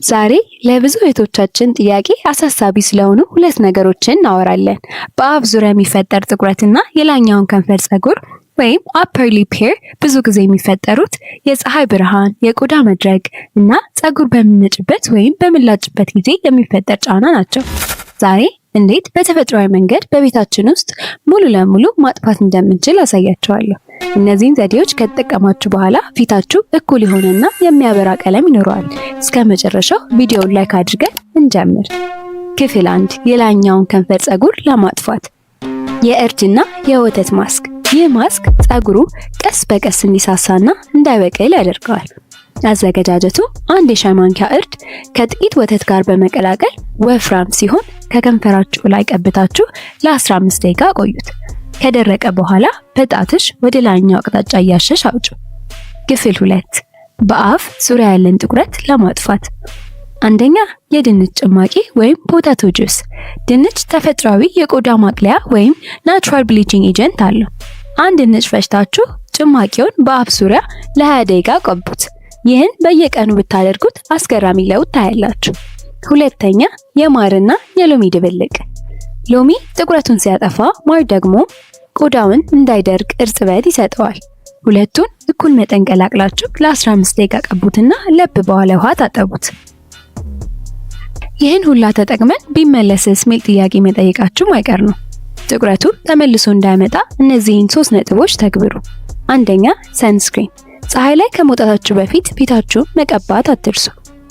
ዛሬ ለብዙ እህቶቻችን ጥያቄ አሳሳቢ ስለሆኑ ሁለት ነገሮችን እናወራለን። በአፍ ዙሪያ የሚፈጠር ጥቁረትና የላይኛውን ከንፈር ፀጉር ወይም አፐር ሊፕ ሄር ብዙ ጊዜ የሚፈጠሩት የፀሐይ ብርሃን፣ የቆዳ መድረቅ እና ፀጉር በምንጭበት ወይም በምላጭበት ጊዜ የሚፈጠር ጫና ናቸው። ዛሬ እንዴት በተፈጥሯዊ መንገድ በቤታችን ውስጥ ሙሉ ለሙሉ ማጥፋት እንደምንችል አሳያችኋለሁ። እነዚህን ዘዴዎች ከተጠቀማችሁ በኋላ ፊታችሁ እኩል የሆነና የሚያበራ ቀለም ይኖረዋል። እስከ መጨረሻው ቪዲዮውን ላይክ አድርገን እንጀምር። ክፍል 1 የላይኛውን ከንፈር ፀጉር ለማጥፋት የእርድና የወተት ማስክ። ይህ ማስክ ፀጉሩ ቀስ በቀስ እንዲሳሳና እንዳይበቅል ያደርገዋል። አዘገጃጀቱ አንድ የሻይ ማንኪያ እርድ ከጥቂት ወተት ጋር በመቀላቀል ወፍራም ሲሆን ከከንፈራችሁ ላይ ቀብታችሁ ለ15 ደቂቃ ቆዩት። ከደረቀ በኋላ በጣትሽ ወደ ላይኛው አቅጣጫ እያሸሽ አውጪ። ክፍል 2 በአፍ ዙሪያ ያለን ጥቁረት ለማጥፋት አንደኛ የድንች ጭማቂ ወይም ፖታቶ ጁስ። ድንች ተፈጥሯዊ የቆዳ ማቅለያ ወይም ናቹራል ብሊቺንግ ኤጀንት አለው። አንድ ድንች ፈጭታችሁ ጭማቂውን በአፍ ዙሪያ ለ20 ደቂቃ ቀቡት። ይህን በየቀኑ ብታደርጉት አስገራሚ ለውጥ ታያላችሁ። ሁለተኛ የማርና የሎሚ ድብልቅ። ሎሚ ጥቁረቱን ሲያጠፋ፣ ማር ደግሞ ቆዳውን እንዳይደርቅ እርጥበት ይሰጠዋል። ሁለቱን እኩል መጠን ቀላቅላችሁ ለ15 ደቂቃ ቀቡትና ለብ በኋላ ውሃ ታጠቡት። ይህን ሁላ ተጠቅመን ቢመለስስ ሚል ጥያቄ መጠየቃችሁ አይቀር ነው። ጥቁረቱ ተመልሶ እንዳይመጣ እነዚህን 3 ነጥቦች ተግብሩ። አንደኛ ሰንስክሪን፣ ፀሐይ ላይ ከመውጣታችሁ በፊት ፊታችሁን መቀባት አትርሱ።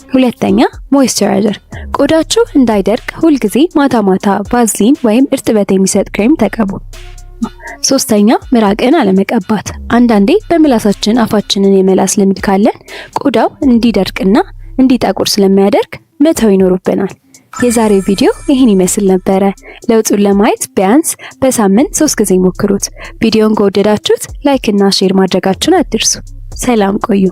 ሁለተኛ ሞይስቸራይዘር፣ ቆዳችሁ እንዳይደርቅ ሁልጊዜ ማታ ማታ ቫዝሊን ወይም እርጥበት የሚሰጥ ክሬም ተቀቡ። ሶስተኛ ምራቅን አለመቀባት። አንዳንዴ በምላሳችን አፋችንን የመላስ ልምድ ካለን ቆዳው እንዲደርቅና እንዲጠቁር ስለሚያደርግ መተው ይኖርብናል። የዛሬው ቪዲዮ ይህን ይመስል ነበረ። ለውጡን ለማየት ቢያንስ በሳምንት 3 ጊዜ ሞክሩት። ቪዲዮን ከወደዳችሁት ላይክ እና ሼር ማድረጋችሁን አትርሱ። ሰላም ቆዩ።